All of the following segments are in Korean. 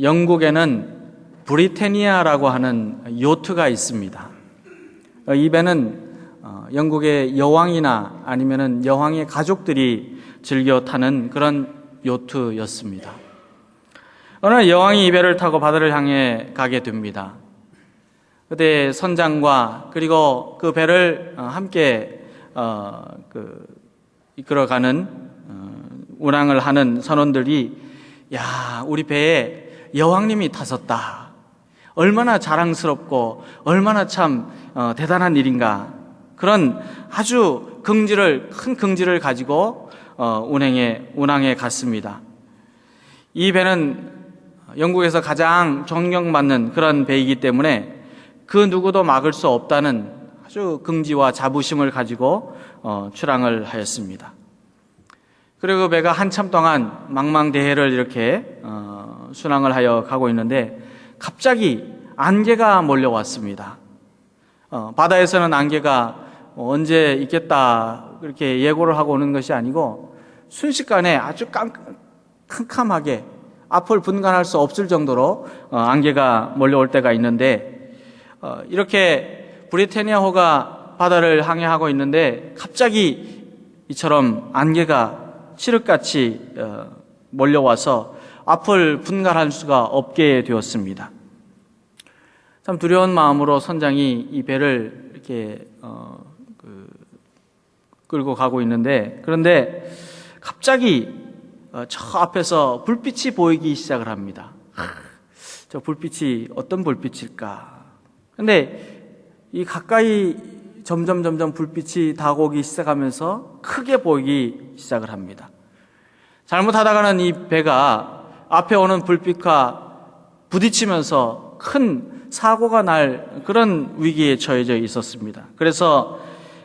영국에는 브리테니아라고 하는 요트가 있습니다. 이 배는 영국의 여왕이나 아니면은 여왕의 가족들이 즐겨 타는 그런 요트였습니다. 어느 날 여왕이 이 배를 타고 바다를 향해 가게 됩니다. 그때 선장과 그리고 그 배를 함께 이끌어가는 운항을 하는 선원들이 야, 우리 배에 여왕님이 타셨다. 얼마나 자랑스럽고 얼마나 참 대단한 일인가. 그런 아주 큰 긍지를 가지고 운항에 갔습니다. 이 배는 영국에서 가장 존경받는 그런 배이기 때문에 그 누구도 막을 수 없다는 아주 긍지와 자부심을 가지고 출항을 하였습니다. 그리고 그 배가 한참 동안 망망대해를 이렇게 순항을 하여 가고 있는데 갑자기 안개가 몰려왔습니다. 바다에서는 안개가 언제 있겠다 그렇게 예고를 하고 오는 것이 아니고 순식간에 아주 캄캄하게 앞을 분간할 수 없을 정도로 안개가 몰려올 때가 있는데 이렇게 브리테니아호가 바다를 항해하고 있는데 갑자기 이처럼 안개가 칠흑같이 몰려와서 앞을 분간할 수가 없게 되었습니다. 참 두려운 마음으로 선장이 이 배를 이렇게 끌고 가고 있는데 그런데 갑자기 저 앞에서 불빛이 보이기 시작을 합니다. 저 불빛이 어떤 불빛일까? 근데 이 가까이 점점 불빛이 다가오기 시작하면서 크게 보이기 시작을 합니다. 잘못하다가는 이 배가 앞에 오는 불빛과 부딪히면서 큰 사고가 날 그런 위기에 처해져 있었습니다. 그래서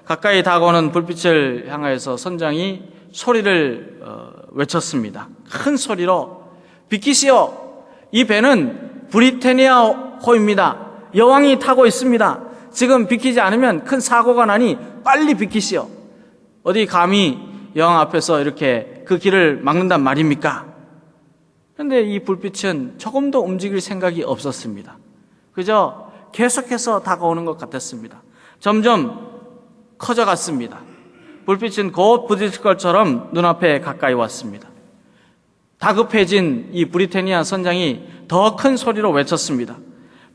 가까이 다가오는 불빛을 향하여서 선장이 소리를 외쳤습니다. 큰 소리로 비키시오. 이 배는 브리테니아호입니다. 여왕이 타고 있습니다. 지금 비키지 않으면 큰 사고가 나니 빨리 비키시오. 어디 감히 여왕 앞에서 이렇게 그 길을 막는단 말입니까? 그런데 이 불빛은 조금도 움직일 생각이 없었습니다. 그저 계속해서 다가오는 것 같았습니다. 점점 커져갔습니다. 불빛은 곧 부딪힐 것처럼 눈앞에 가까이 왔습니다. 다급해진 이 브리테니아 선장이 더 큰 소리로 외쳤습니다.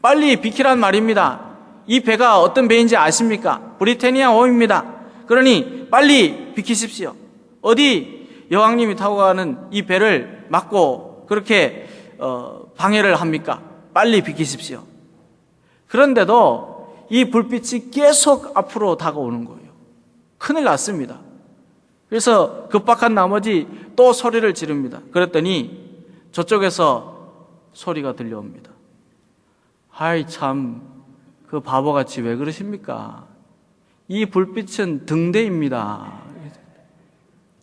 빨리 비키란 말입니다. 이 배가 어떤 배인지 아십니까? 브리테니아호입니다. 그러니 빨리 비키십시오. 어디 여왕님이 타고 가는 이 배를 막고 그렇게 방해를 합니까? 빨리 비키십시오. 그런데도 이 불빛이 계속 앞으로 다가오는 거예요. 큰일 났습니다. 그래서 급박한 나머지 또 소리를 지릅니다. 그랬더니 저쪽에서 소리가 들려옵니다. 아이 참, 그 바보같이 왜 그러십니까? 이 불빛은 등대입니다.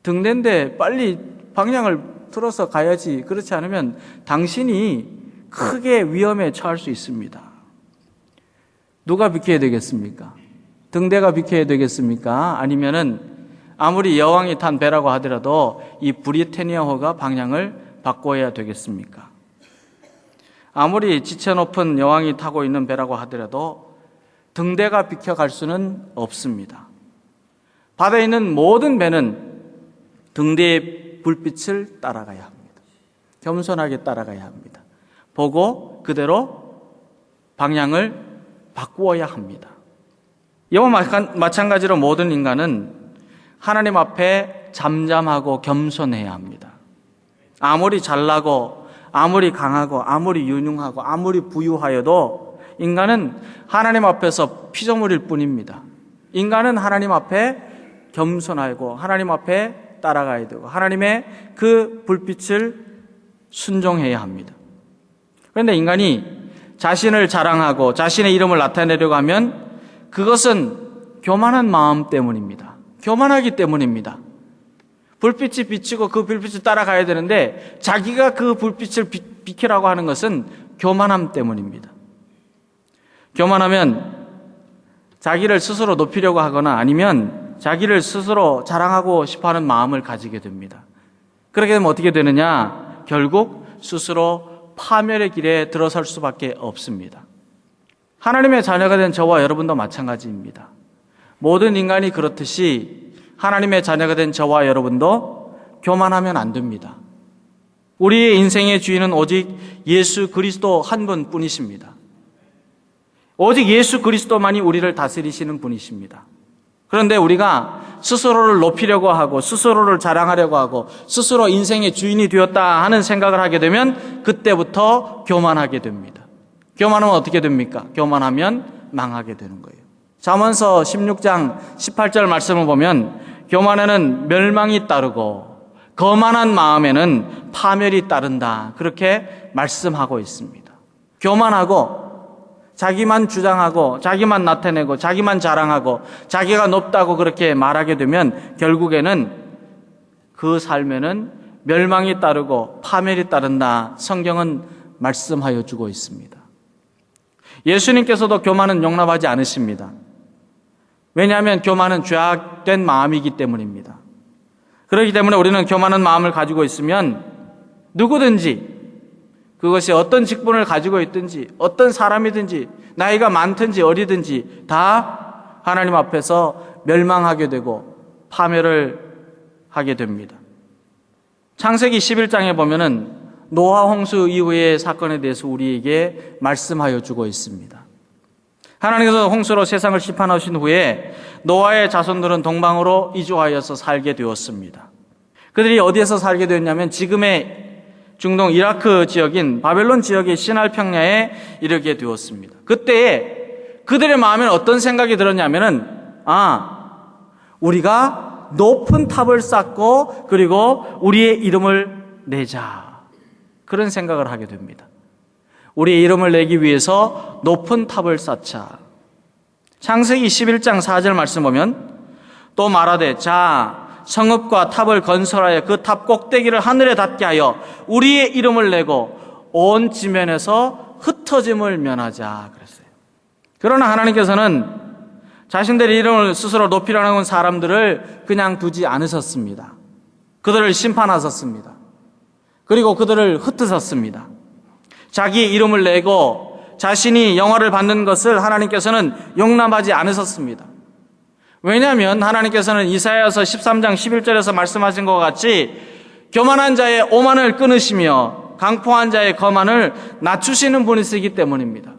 등대인데 빨리 방향을 틀어서 가야지. 그렇지 않으면 당신이 크게 위험에 처할 수 있습니다. 누가 비켜야 되겠습니까? 등대가 비켜야 되겠습니까? 아니면은 아무리 여왕이 탄 배라고 하더라도 이 브리테니아호가 방향을 바꿔야 되겠습니까? 아무리 지체 높은 여왕이 타고 있는 배라고 하더라도 등대가 비켜갈 수는 없습니다. 바다에 있는 모든 배는 등대의 불빛을 따라가야 합니다. 겸손하게 따라가야 합니다. 보고 그대로 방향을 바꾸어야 합니다. 이와 마찬가지로 모든 인간은 하나님 앞에 잠잠하고 겸손해야 합니다. 아무리 잘나고 아무리 강하고 아무리 유능하고 아무리 부유하여도 인간은 하나님 앞에서 피조물일 뿐입니다. 인간은 하나님 앞에 겸손하고 하나님 앞에 따라가야 되고 하나님의 그 불빛을 순종해야 합니다. 그런데 인간이 자신을 자랑하고 자신의 이름을 나타내려고 하면 그것은 교만한 마음 때문입니다. 교만하기 때문입니다. 불빛이 비치고 그 불빛을 따라가야 되는데 자기가 그 불빛을 비키라고 하는 것은 교만함 때문입니다. 교만하면 자기를 스스로 높이려고 하거나 아니면 자기를 스스로 자랑하고 싶어하는 마음을 가지게 됩니다. 그렇게 되면 어떻게 되느냐? 결국 스스로 파멸의 길에 들어설 수밖에 없습니다. 하나님의 자녀가 된 저와 여러분도 마찬가지입니다. 모든 인간이 그렇듯이 하나님의 자녀가 된 저와 여러분도 교만하면 안 됩니다. 우리의 인생의 주인은 오직 예수 그리스도 한 분뿐이십니다. 오직 예수 그리스도만이 우리를 다스리시는 분이십니다. 그런데 우리가 스스로를 높이려고 하고 스스로를 자랑하려고 하고 스스로 인생의 주인이 되었다 하는 생각을 하게 되면 그때부터 교만하게 됩니다. 교만하면 어떻게 됩니까? 교만하면 망하게 되는 거예요. 잠언서 16장 18절 말씀을 보면 교만에는 멸망이 따르고 거만한 마음에는 파멸이 따른다. 그렇게 말씀하고 있습니다. 교만하고 자기만 주장하고 자기만 나타내고 자기만 자랑하고 자기가 높다고 그렇게 말하게 되면 결국에는 그 삶에는 멸망이 따르고 파멸이 따른다. 성경은 말씀하여 주고 있습니다. 예수님께서도 교만은 용납하지 않으십니다. 왜냐하면 교만은 죄악된 마음이기 때문입니다. 그렇기 때문에 우리는 교만한 마음을 가지고 있으면 누구든지 그것이 어떤 직분을 가지고 있든지 어떤 사람이든지 나이가 많든지 어리든지 다 하나님 앞에서 멸망하게 되고 파멸을 하게 됩니다. 창세기 11장에 보면은 노아 홍수 이후의 사건에 대해서 우리에게 말씀하여 주고 있습니다. 하나님께서 홍수로 세상을 심판하신 후에 노아의 자손들은 동방으로 이주하여서 살게 되었습니다. 그들이 어디에서 살게 되었냐면 지금의 중동 이라크 지역인 바벨론 지역의 시날 평야에 이르게 되었습니다. 그때에 그들의 마음에는 어떤 생각이 들었냐면은 우리가 높은 탑을 쌓고 그리고 우리의 이름을 내자. 그런 생각을 하게 됩니다. 우리의 이름을 내기 위해서 높은 탑을 쌓자. 창세기 11장 4절 말씀 보면 또 말하되 자 성읍과 탑을 건설하여 그 탑 꼭대기를 하늘에 닿게 하여 우리의 이름을 내고 온 지면에서 흩어짐을 면하자 그랬어요. 그러나 하나님께서는 자신들의 이름을 스스로 높이려는 사람들을 그냥 두지 않으셨습니다. 그들을 심판하셨습니다. 그리고 그들을 흩으셨습니다. 자기의 이름을 내고 자신이 영화를 받는 것을 하나님께서는 용납하지 않으셨습니다. 왜냐하면 하나님께서는 이사야서 13장 11절에서 말씀하신 것 같이 교만한 자의 오만을 끊으시며 강포한 자의 거만을 낮추시는 분이시기 때문입니다.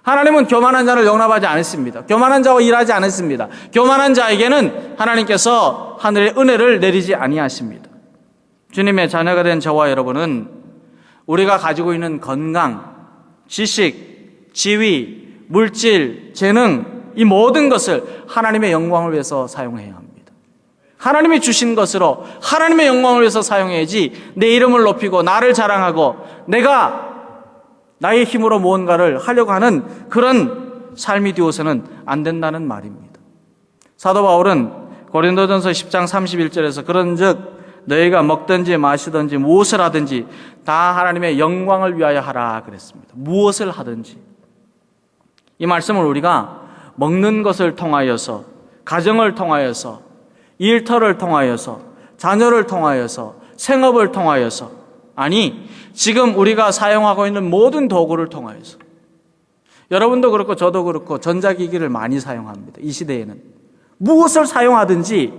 하나님은 교만한 자를 용납하지 않습니다. 교만한 자와 일하지 않습니다. 교만한 자에게는 하나님께서 하늘의 은혜를 내리지 아니하십니다. 주님의 자녀가 된 저와 여러분은 우리가 가지고 있는 건강, 지식, 지위, 물질, 재능 이 모든 것을 하나님의 영광을 위해서 사용해야 합니다. 하나님이 주신 것으로 하나님의 영광을 위해서 사용해야지 내 이름을 높이고 나를 자랑하고 내가 나의 힘으로 무언가를 하려고 하는 그런 삶이 되어서는 안 된다는 말입니다. 사도 바울은 고린도전서 10장 31절에서 그런즉 너희가 먹든지 마시든지 무엇을 하든지 다 하나님의 영광을 위하여 하라 그랬습니다. 무엇을 하든지. 이 말씀을 우리가 먹는 것을 통하여서, 가정을 통하여서, 일터를 통하여서, 자녀를 통하여서, 생업을 통하여서, 아니 지금 우리가 사용하고 있는 모든 도구를 통하여서, 여러분도 그렇고 저도 그렇고 전자기기를 많이 사용합니다. 이 시대에는 무엇을 사용하든지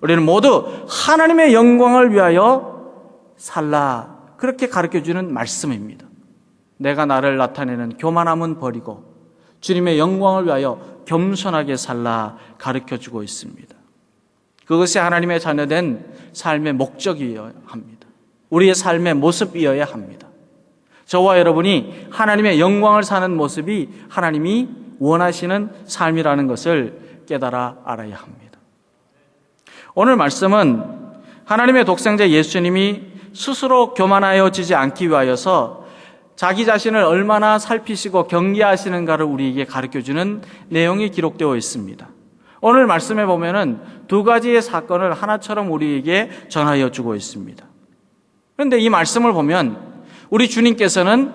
우리는 모두 하나님의 영광을 위하여 살라, 그렇게 가르쳐주는 말씀입니다. 내가 나를 나타내는 교만함은 버리고 주님의 영광을 위하여 겸손하게 살라 가르쳐주고 있습니다. 그것이 하나님의 자녀된 삶의 목적이어야 합니다. 우리의 삶의 모습이어야 합니다. 저와 여러분이 하나님의 영광을 사는 모습이 하나님이 원하시는 삶이라는 것을 깨달아 알아야 합니다. 오늘 말씀은 하나님의 독생자 예수님이 스스로 교만하여지지 않기 위하여서 자기 자신을 얼마나 살피시고 경계하시는가를 우리에게 가르쳐주는 내용이 기록되어 있습니다. 오늘 말씀에 보면은 두 가지의 사건을 하나처럼 우리에게 전하여 주고 있습니다. 그런데 이 말씀을 보면 우리 주님께서는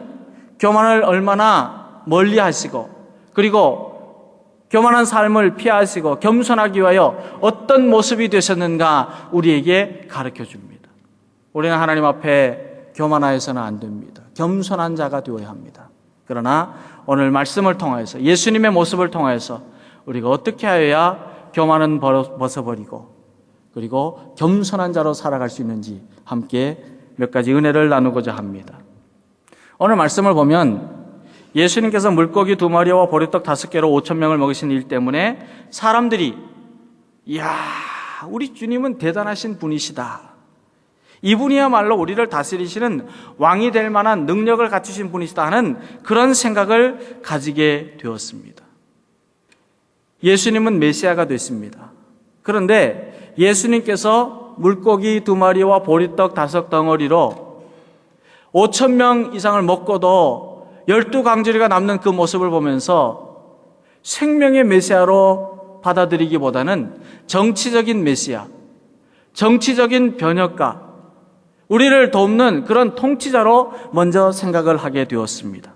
교만을 얼마나 멀리 하시고 그리고 교만한 삶을 피하시고 겸손하기 위하여 어떤 모습이 되셨는가 우리에게 가르쳐 줍니다. 우리는 하나님 앞에 교만하여서는 안 됩니다. 겸손한 자가 되어야 합니다. 그러나 오늘 말씀을 통하여서 예수님의 모습을 통하여서 우리가 어떻게 하여야 교만은 벗어버리고 그리고 겸손한 자로 살아갈 수 있는지 함께 몇 가지 은혜를 나누고자 합니다. 오늘 말씀을 보면 예수님께서 물고기 2마리와 보리떡 5개로 5,000명을 먹이신 일 때문에 사람들이 이야, 우리 주님은 대단하신 분이시다. 이분이야말로 우리를 다스리시는 왕이 될 만한 능력을 갖추신 분이시다 하는 그런 생각을 가지게 되었습니다. 예수님은 메시아가 됐습니다. 그런데 예수님께서 물고기 2마리와 보리떡 5덩어리로 5,000명 이상을 먹고도 12강주리가 남는 그 모습을 보면서 생명의 메시아로 받아들이기보다는 정치적인 메시아, 정치적인 변혁가, 우리를 돕는 그런 통치자로 먼저 생각을 하게 되었습니다.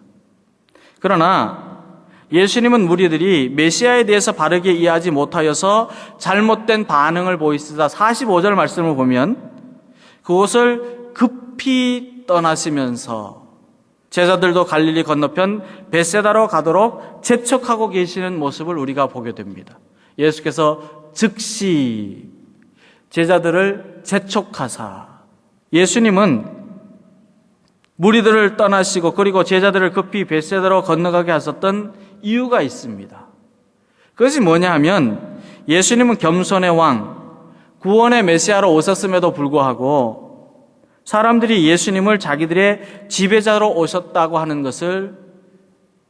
그러나 예수님은 무리들이 메시아에 대해서 바르게 이해하지 못하여서 잘못된 반응을 보이시다 45절 말씀을 보면 그곳을 급히 떠나시면서 제자들도 갈릴리 건너편 벳세다로 가도록 재촉하고 계시는 모습을 우리가 보게 됩니다. 예수께서 즉시 제자들을 재촉하사 예수님은 무리들을 떠나시고 그리고 제자들을 급히 벳세다로 건너가게 하셨던 이유가 있습니다. 그것이 뭐냐 하면 예수님은 겸손의 왕, 구원의 메시아로 오셨음에도 불구하고 사람들이 예수님을 자기들의 지배자로 오셨다고 하는 것을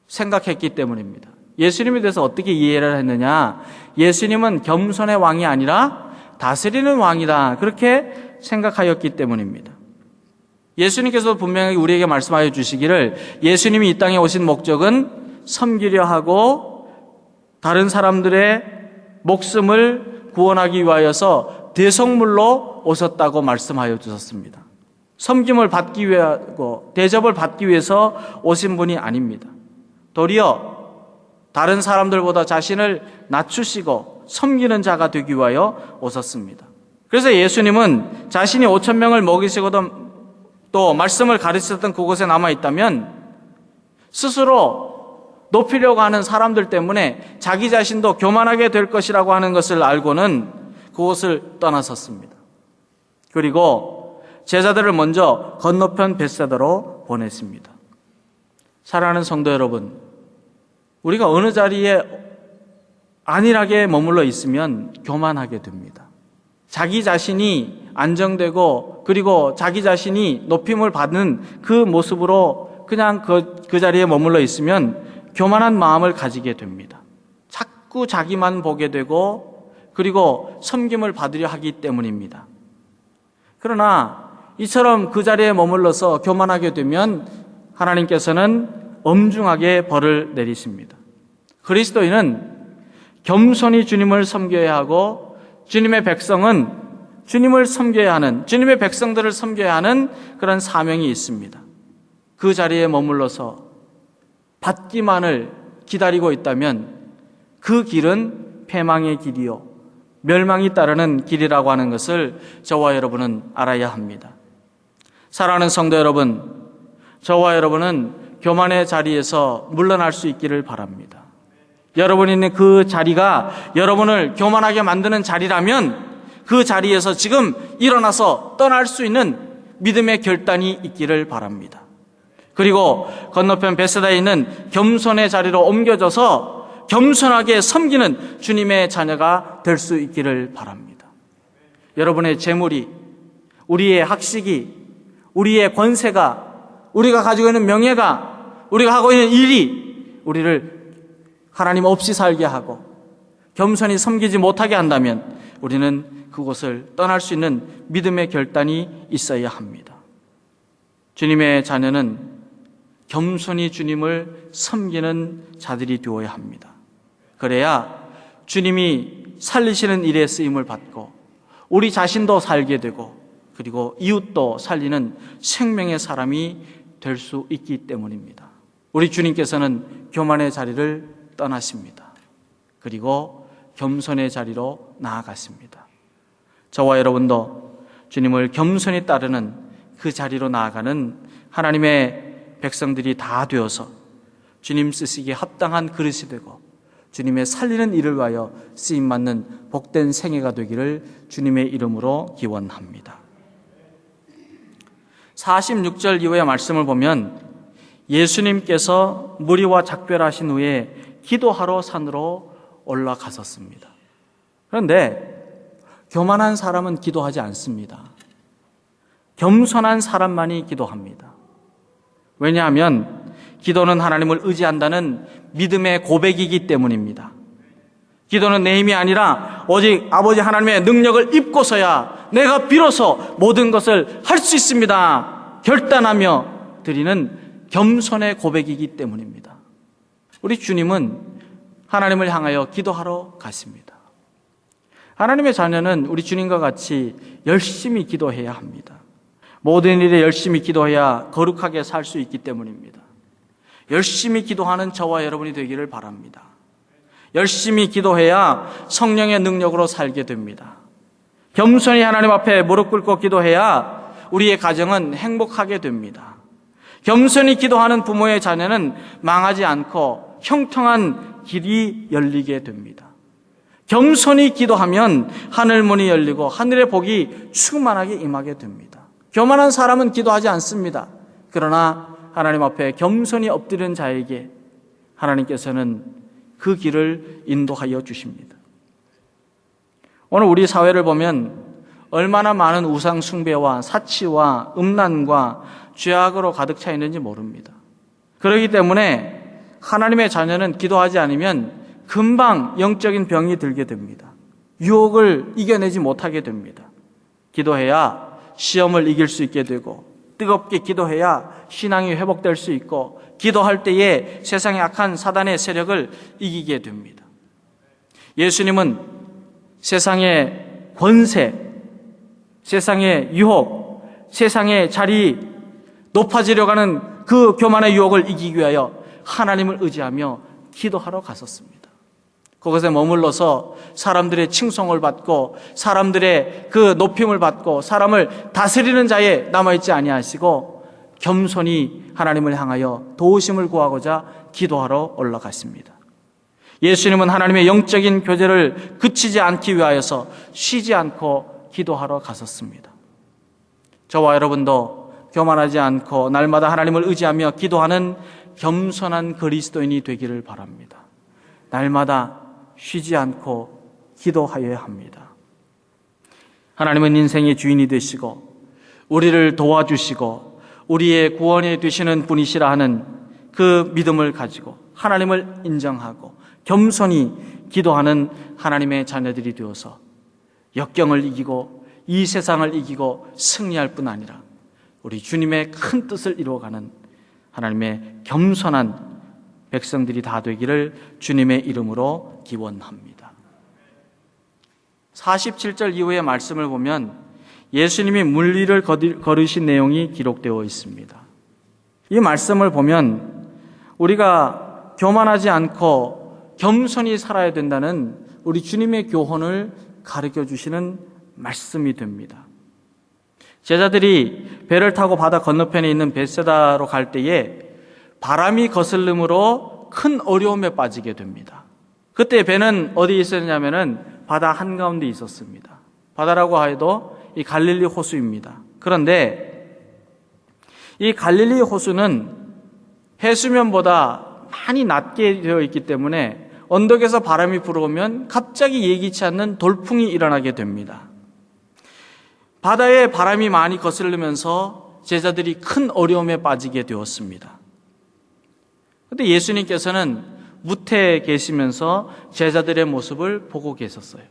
생각했기 때문입니다. 예수님에 대해서 어떻게 이해를 했느냐? 예수님은 겸손의 왕이 아니라 다스리는 왕이다. 그렇게 생각하였기 때문입니다. 예수님께서 분명히 우리에게 말씀하여 주시기를 예수님이 이 땅에 오신 목적은 섬기려 하고 다른 사람들의 목숨을 구원하기 위하여서 대속물로 오셨다고 말씀하여 주셨습니다. 섬김을 받기 위하고 대접을 받기 위해서 오신 분이 아닙니다. 도리어 다른 사람들보다 자신을 낮추시고 섬기는 자가 되기 위하여 오셨습니다. 그래서 예수님은 자신이 5,000명을 먹이시고도 또 말씀을 가르치셨던 그곳에 남아있다면 스스로 높이려고 하는 사람들 때문에 자기 자신도 교만하게 될 것이라고 하는 것을 알고는 그곳을 떠나섰습니다. 그리고 제자들을 먼저 건너편 벳세다로 보냈습니다. 사랑하는 성도 여러분, 우리가 어느 자리에 안일하게 머물러 있으면 교만하게 됩니다. 자기 자신이 안정되고 그리고 자기 자신이 높임을 받는 그 모습으로 그냥 그 자리에 머물러 있으면 교만한 마음을 가지게 됩니다. 자꾸 자기만 보게 되고 그리고 섬김을 받으려 하기 때문입니다. 그러나 이처럼 그 자리에 머물러서 교만하게 되면 하나님께서는 엄중하게 벌을 내리십니다. 그리스도인은 겸손히 주님을 섬겨야 하고 주님의 백성은 주님을 섬겨야 하는, 주님의 백성들을 섬겨야 하는 그런 사명이 있습니다. 그 자리에 머물러서 받기만을 기다리고 있다면 그 길은 패망의 길이요 멸망이 따르는 길이라고 하는 것을 저와 여러분은 알아야 합니다. 사랑하는 성도 여러분, 저와 여러분은 교만의 자리에서 물러날 수 있기를 바랍니다. 여러분이 있는 그 자리가 여러분을 교만하게 만드는 자리라면 그 자리에서 지금 일어나서 떠날 수 있는 믿음의 결단이 있기를 바랍니다. 그리고 건너편 벳세다에 있는 겸손의 자리로 옮겨져서 겸손하게 섬기는 주님의 자녀가 될 수 있기를 바랍니다. 여러분의 재물이, 우리의 학식이, 우리의 권세가, 우리가 가지고 있는 명예가, 우리가 하고 있는 일이 우리를 하나님 없이 살게 하고 겸손히 섬기지 못하게 한다면 우리는 그곳을 떠날 수 있는 믿음의 결단이 있어야 합니다. 주님의 자녀는 겸손히 주님을 섬기는 자들이 되어야 합니다. 그래야 주님이 살리시는 일에 쓰임을 받고 우리 자신도 살게 되고 그리고 이웃도 살리는 생명의 사람이 될 수 있기 때문입니다. 우리 주님께서는 교만의 자리를 떠나십니다. 그리고 겸손의 자리로 나아갔습니다. 저와 여러분도 주님을 겸손히 따르는 그 자리로 나아가는 하나님의 백성들이 다 되어서 주님 쓰시기에 합당한 그릇이 되고 주님의 살리는 일을 위하여 쓰임받는 복된 생애가 되기를 주님의 이름으로 기원합니다. 46절 이후의 말씀을 보면 예수님께서 무리와 작별하신 후에 기도하러 산으로 올라가셨습니다. 그런데 교만한 사람은 기도하지 않습니다. 겸손한 사람만이 기도합니다. 왜냐하면 기도는 하나님을 의지한다는 믿음의 고백이기 때문입니다. 기도는 내 힘이 아니라 오직 아버지 하나님의 능력을 입고서야 내가 비로소 모든 것을 할 수 있습니다 결단하며 드리는 겸손의 고백이기 때문입니다. 우리 주님은 하나님을 향하여 기도하러 가십니다. 하나님의 자녀는 우리 주님과 같이 열심히 기도해야 합니다. 모든 일에 열심히 기도해야 거룩하게 살 수 있기 때문입니다. 열심히 기도하는 저와 여러분이 되기를 바랍니다. 열심히 기도해야 성령의 능력으로 살게 됩니다. 겸손히 하나님 앞에 무릎 꿇고 기도해야 우리의 가정은 행복하게 됩니다. 겸손히 기도하는 부모의 자녀는 망하지 않고 형통한 길이 열리게 됩니다. 겸손히 기도하면 하늘 문이 열리고 하늘의 복이 충만하게 임하게 됩니다. 교만한 사람은 기도하지 않습니다. 그러나 하나님 앞에 겸손히 엎드리는 자에게 하나님께서는 그 길을 인도하여 주십니다. 오늘 우리 사회를 보면 얼마나 많은 우상 숭배와 사치와 음란과 죄악으로 가득 차 있는지 모릅니다. 그렇기 때문에 하나님의 자녀는 기도하지 않으면 금방 영적인 병이 들게 됩니다. 유혹을 이겨내지 못하게 됩니다. 기도해야 시험을 이길 수 있게 되고 뜨겁게 기도해야 신앙이 회복될 수 있고 기도할 때에 세상의 악한 사단의 세력을 이기게 됩니다. 예수님은 세상의 권세, 세상의 유혹, 세상의 자리 높아지려고 하는 그 교만의 유혹을 이기기 위하여 하나님을 의지하며 기도하러 갔었습니다. 그것에 머물러서 사람들의 칭송을 받고 사람들의 그 높임을 받고 사람을 다스리는 자에 남아있지 아니하시고 겸손히 하나님을 향하여 도우심을 구하고자 기도하러 올라갔습니다. 예수님은 하나님의 영적인 교제를 그치지 않기 위하여서 쉬지 않고 기도하러 갔었습니다. 저와 여러분도 교만하지 않고 날마다 하나님을 의지하며 기도하는 겸손한 그리스도인이 되기를 바랍니다. 날마다 쉬지 않고 기도하여야 합니다. 하나님은 인생의 주인이 되시고 우리를 도와주시고 우리의 구원이 되시는 분이시라 하는 그 믿음을 가지고 하나님을 인정하고 겸손히 기도하는 하나님의 자녀들이 되어서 역경을 이기고 이 세상을 이기고 승리할 뿐 아니라 우리 주님의 큰 뜻을 이루어가는 하나님의 겸손한 백성들이 다 되기를 주님의 이름으로 기원합니다. 47절 이후의 말씀을 보면 예수님이 물리를 걸으신 내용이 기록되어 있습니다. 이 말씀을 보면 우리가 교만하지 않고 겸손히 살아야 된다는 우리 주님의 교훈을 가르쳐 주시는 말씀이 됩니다. 제자들이 배를 타고 바다 건너편에 있는 벳세다로 갈 때에 바람이 거슬림으로 큰 어려움에 빠지게 됩니다. 그때 배는 어디에 있었냐면은 바다 한가운데 있었습니다. 바다라고 해도 이 갈릴리 호수입니다. 그런데 이 갈릴리 호수는 해수면보다 많이 낮게 되어 있기 때문에 언덕에서 바람이 불어오면 갑자기 예기치 않는 돌풍이 일어나게 됩니다. 바다에 바람이 많이 거슬리면서 제자들이 큰 어려움에 빠지게 되었습니다. 그런데 예수님께서는 무태에 계시면서 제자들의 모습을 보고 계셨어요.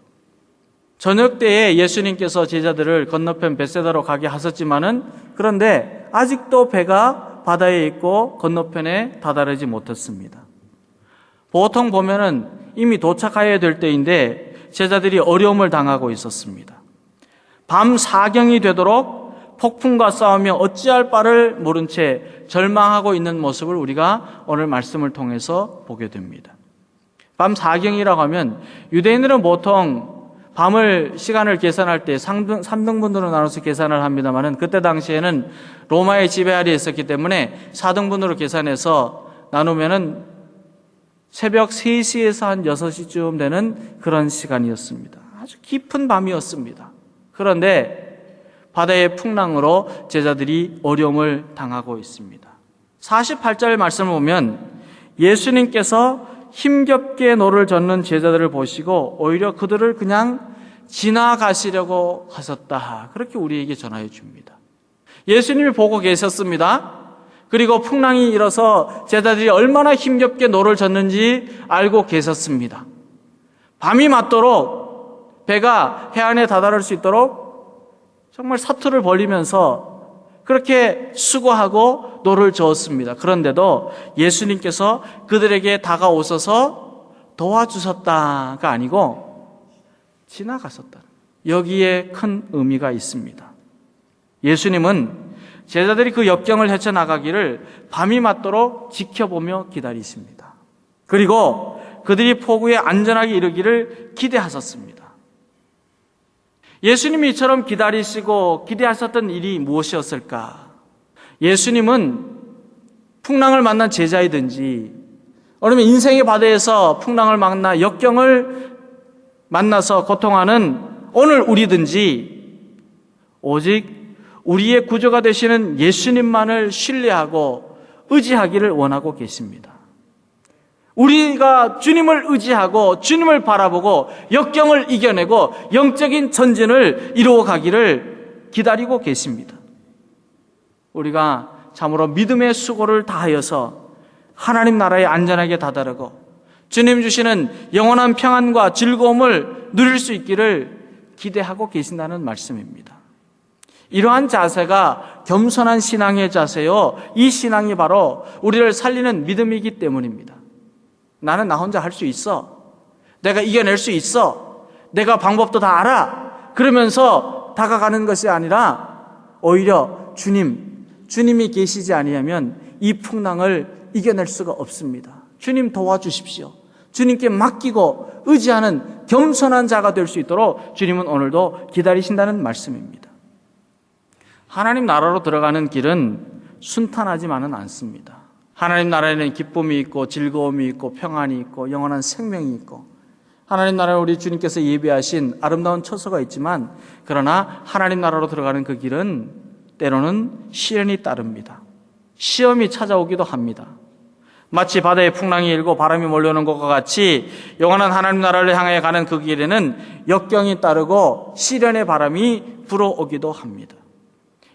저녁 때에 예수님께서 제자들을 건너편 벳세다로 가게 하셨지만은 그런데 아직도 배가 바다에 있고 건너편에 다다르지 못했습니다. 보통 보면은 이미 도착해야 될 때인데 제자들이 어려움을 당하고 있었습니다. 밤 사경이 되도록 폭풍과 싸우며 어찌할 바를 모른 채 절망하고 있는 모습을 우리가 오늘 말씀을 통해서 보게 됩니다. 밤 사경이라고 하면 유대인들은 보통 밤을 시간을 계산할 때 3등분으로 나눠서 계산을 합니다만은 그때 당시에는 로마의 지배 아래에 있었기 때문에 4등분으로 계산해서 나누면은 새벽 3시에서 한 6시쯤 되는 그런 시간이었습니다. 아주 깊은 밤이었습니다. 그런데 바다의 풍랑으로 제자들이 어려움을 당하고 있습니다. 48절 말씀을 보면 예수님께서 힘겹게 노를 젓는 제자들을 보시고 오히려 그들을 그냥 지나가시려고 하셨다. 그렇게 우리에게 전하여 줍니다. 예수님이 보고 계셨습니다. 그리고 풍랑이 일어서 제자들이 얼마나 힘겹게 노를 젓는지 알고 계셨습니다. 밤이 맞도록 배가 해안에 다다를 수 있도록 정말 사투를 벌리면서 그렇게 수고하고 노를 저었습니다. 그런데도 예수님께서 그들에게 다가오셔서 도와주셨다가 아니고 지나가셨다. 여기에 큰 의미가 있습니다. 예수님은 제자들이 그 역경을 헤쳐나가기를 밤이 맞도록 지켜보며 기다리십니다. 그리고 그들이 포구에 안전하게 이르기를 기대하셨습니다. 예수님이 이처럼 기다리시고 기대하셨던 일이 무엇이었을까? 예수님은 풍랑을 만난 제자이든지 아니면 인생의 바다에서 풍랑을 만나 역경을 만나서 고통하는 오늘 우리든지 오직 우리의 구조가 되시는 예수님만을 신뢰하고 의지하기를 원하고 계십니다. 우리가 주님을 의지하고 주님을 바라보고 역경을 이겨내고 영적인 전진을 이루어 가기를 기다리고 계십니다. 우리가 참으로 믿음의 수고를 다하여서 하나님 나라에 안전하게 다다르고 주님 주시는 영원한 평안과 즐거움을 누릴 수 있기를 기대하고 계신다는 말씀입니다. 이러한 자세가 겸손한 신앙의 자세요. 이 신앙이 바로 우리를 살리는 믿음이기 때문입니다. 나는 나 혼자 할 수 있어. 내가 이겨낼 수 있어. 내가 방법도 다 알아. 그러면서 다가가는 것이 아니라 오히려 주님이 계시지 아니하면 이 풍랑을 이겨낼 수가 없습니다. 주님 도와주십시오. 주님께 맡기고 의지하는 겸손한 자가 될 수 있도록 주님은 오늘도 기다리신다는 말씀입니다. 하나님 나라로 들어가는 길은 순탄하지만은 않습니다. 하나님 나라에는 기쁨이 있고 즐거움이 있고 평안이 있고 영원한 생명이 있고 하나님 나라에 우리 주님께서 예비하신 아름다운 처소가 있지만 그러나 하나님 나라로 들어가는 그 길은 때로는 시련이 따릅니다. 시험이 찾아오기도 합니다. 마치 바다에 풍랑이 일고 바람이 몰려오는 것과 같이 영원한 하나님 나라를 향해 가는 그 길에는 역경이 따르고 시련의 바람이 불어오기도 합니다.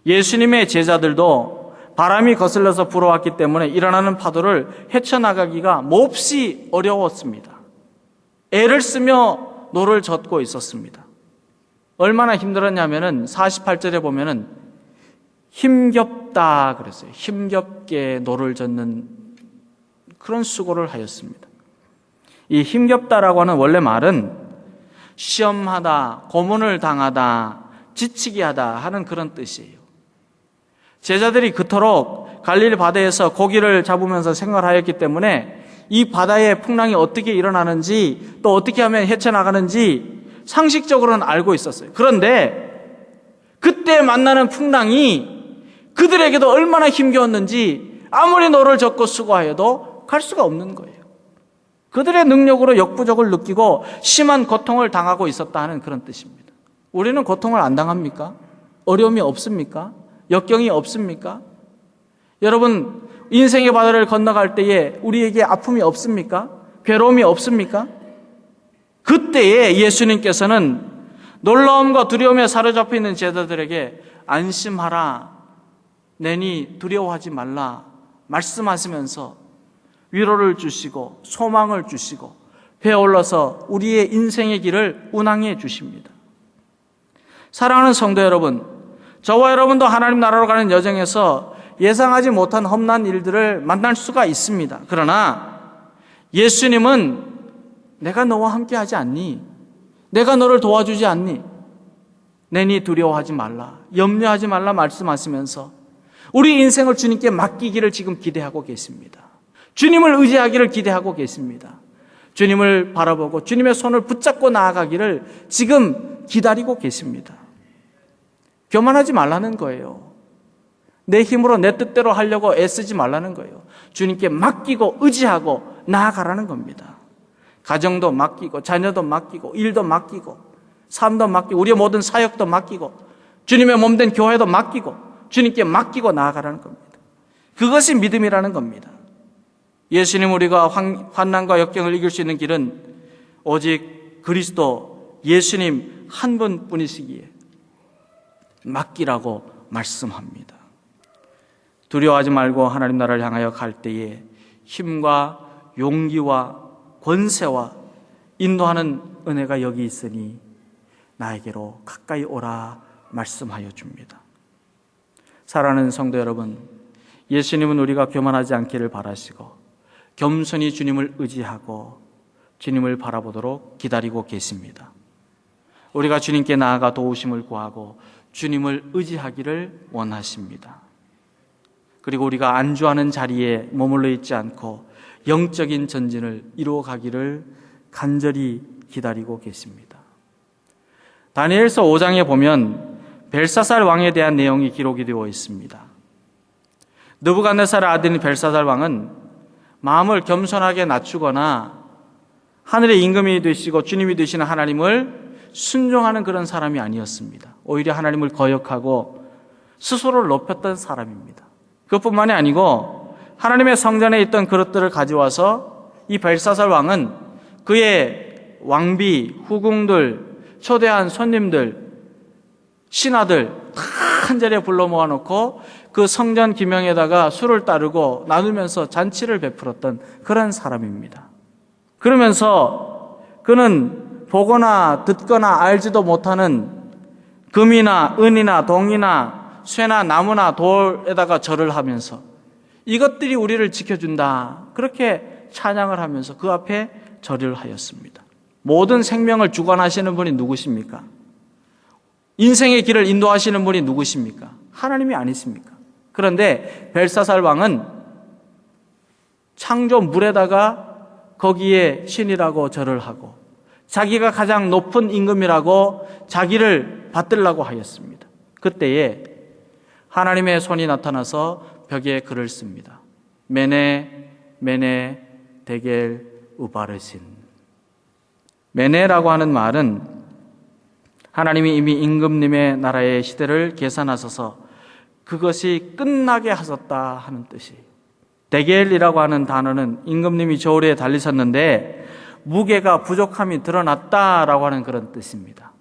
예수님의 제자들도 바람이 거슬러서 불어왔기 때문에 일어나는 파도를 헤쳐나가기가 몹시 어려웠습니다. 애를 쓰며 노를 젓고 있었습니다. 얼마나 힘들었냐면은 48절에 보면은 힘겹다 그랬어요. 힘겹게 노를 젓는 그런 수고를 하였습니다. 이 힘겹다라고 하는 원래 말은 시험하다, 고문을 당하다, 지치게 하다 하는 그런 뜻이에요. 제자들이 그토록 갈릴리 바다에서 고기를 잡으면서 생활하였기 때문에 이 바다의 풍랑이 어떻게 일어나는지 또 어떻게 하면 헤쳐나가는지 상식적으로는 알고 있었어요. 그런데 그때 만나는 풍랑이 그들에게도 얼마나 힘겨웠는지 아무리 노를 젓고 수고하여도 갈 수가 없는 거예요. 그들의 능력으로 역부족을 느끼고 심한 고통을 당하고 있었다 하는 그런 뜻입니다. 우리는 고통을 안 당합니까? 어려움이 없습니까? 역경이 없습니까? 여러분 인생의 바다를 건너갈 때에 우리에게 아픔이 없습니까? 괴로움이 없습니까? 그때에 예수님께서는 놀라움과 두려움에 사로잡혀 있는 제자들에게 안심하라, 내니 두려워하지 말라 말씀하시면서 위로를 주시고 소망을 주시고 배에 올라서 우리의 인생의 길을 운항해 주십니다. 사랑하는 성도 여러분, 저와 여러분도 하나님 나라로 가는 여정에서 예상하지 못한 험난 일들을 만날 수가 있습니다. 그러나 예수님은 내가 너와 함께 하지 않니? 내가 너를 도와주지 않니? 내니 두려워하지 말라, 염려하지 말라 말씀하시면서 우리 인생을 주님께 맡기기를 지금 기대하고 계십니다. 주님을 의지하기를 기대하고 계십니다. 주님을 바라보고 주님의 손을 붙잡고 나아가기를 지금 기다리고 계십니다. 교만하지 말라는 거예요. 내 힘으로 내 뜻대로 하려고 애쓰지 말라는 거예요. 주님께 맡기고 의지하고 나아가라는 겁니다. 가정도 맡기고 자녀도 맡기고 일도 맡기고 삶도 맡기고 우리의 모든 사역도 맡기고 주님의 몸된 교회도 맡기고 주님께 맡기고 나아가라는 겁니다. 그것이 믿음이라는 겁니다. 예수님 우리가 환난과 역경을 이길 수 있는 길은 오직 그리스도 예수님 한 분뿐이시기에 맡기라고 말씀합니다. 두려워하지 말고 하나님 나라를 향하여 갈 때에 힘과 용기와 권세와 인도하는 은혜가 여기 있으니 나에게로 가까이 오라 말씀하여 줍니다. 사랑하는 성도 여러분, 예수님은 우리가 교만하지 않기를 바라시고 겸손히 주님을 의지하고 주님을 바라보도록 기다리고 계십니다. 우리가 주님께 나아가 도우심을 구하고 주님을 의지하기를 원하십니다. 그리고 우리가 안주하는 자리에 머물러 있지 않고 영적인 전진을 이루어가기를 간절히 기다리고 계십니다. 다니엘서 5장에 보면 벨사살 왕에 대한 내용이 기록이 되어 있습니다. 느부갓네살의 아들인 벨사살 왕은 마음을 겸손하게 낮추거나 하늘의 임금이 되시고 주님이 되시는 하나님을 순종하는 그런 사람이 아니었습니다. 오히려 하나님을 거역하고 스스로를 높였던 사람입니다. 그것뿐만이 아니고 하나님의 성전에 있던 그릇들을 가져와서 이 벨사살 왕은 그의 왕비, 후궁들, 초대한 손님들, 신하들 다 한 자리에 불러 모아놓고 그 성전 기명에다가 술을 따르고 나누면서 잔치를 베풀었던 그런 사람입니다. 그러면서 그는 보거나 듣거나 알지도 못하는 금이나 은이나 동이나 쇠나 나무나 돌에다가 절을 하면서 이것들이 우리를 지켜준다, 그렇게 찬양을 하면서 그 앞에 절을 하였습니다. 모든 생명을 주관하시는 분이 누구십니까? 인생의 길을 인도하시는 분이 누구십니까? 하나님이 아니십니까? 그런데 벨사살 왕은 창조 물에다가 거기에 신이라고 절을 하고 자기가 가장 높은 임금이라고 자기를 받들라고 하였습니다. 그때에 하나님의 손이 나타나서 벽에 글을 씁니다. 메네 메네 데겔 우바르신. 메네라고 하는 말은 하나님이 이미 임금님의 나라의 시대를 계산하셔서 그것이 끝나게 하셨다 하는 뜻이에요. 데겔이라고 하는 단어는 임금님이 저울에 달리셨는데 무게가 부족함이 드러났다라고 하는 그런 뜻입니다.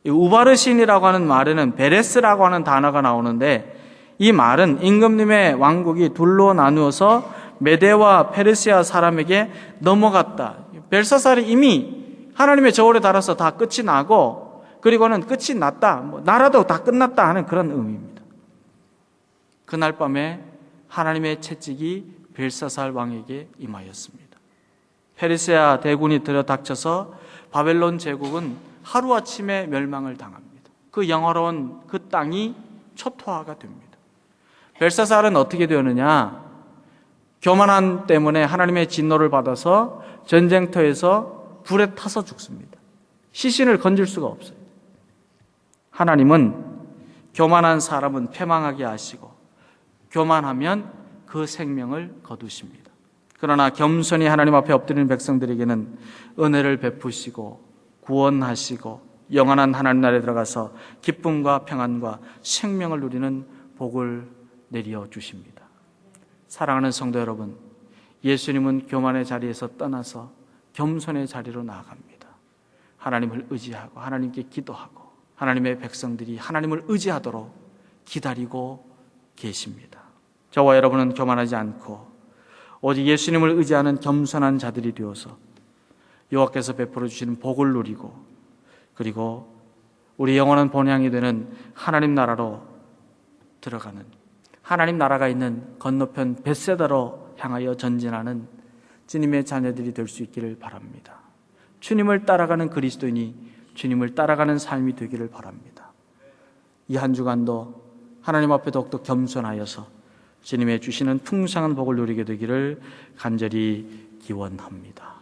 우바르신이라고 하는 말에는 베레스라고 하는 단어가 나오는데 이 말은 임금님의 왕국이 둘로 나누어서 메데와 페르시아 사람에게 넘어갔다. 벨사살이 이미 하나님의 저울에 달아서 다 끝이 나고 그리고는 끝이 났다, 나라도 다 끝났다 하는 그런 의미입니다. 그날 밤에 하나님의 채찍이 벨사살 왕에게 임하였습니다. 페르시아 대군이 들여닥쳐서 바벨론 제국은 하루아침에 멸망을 당합니다. 그 영화로운 그 땅이 초토화가 됩니다. 벨사살은 어떻게 되었느냐? 교만함 때문에 하나님의 진노를 받아서 전쟁터에서 불에 타서 죽습니다. 시신을 건질 수가 없어요. 하나님은 교만한 사람은 패망하게 하시고 교만하면 그 생명을 거두십니다. 그러나 겸손히 하나님 앞에 엎드리는 백성들에게는 은혜를 베푸시고 구원하시고 영원한 하나님 나라에 들어가서 기쁨과 평안과 생명을 누리는 복을 내려 주십니다. 사랑하는 성도 여러분, 예수님은 교만의 자리에서 떠나서 겸손의 자리로 나아갑니다. 하나님을 의지하고 하나님께 기도하고 하나님의 백성들이 하나님을 의지하도록 기다리고 계십니다. 저와 여러분은 교만하지 않고 오직 예수님을 의지하는 겸손한 자들이 되어서 여호와께서 베풀어 주시는 복을 누리고 그리고 우리 영원한 본향이 되는 하나님 나라로 들어가는, 하나님 나라가 있는 건너편 벳세다로 향하여 전진하는 주님의 자녀들이 될 수 있기를 바랍니다. 주님을 따라가는 그리스도인이 주님을 따라가는 삶이 되기를 바랍니다. 이 한 주간도 하나님 앞에 더욱더 겸손하여서 주님의 주시는 풍성한 복을 누리게 되기를 간절히 기원합니다.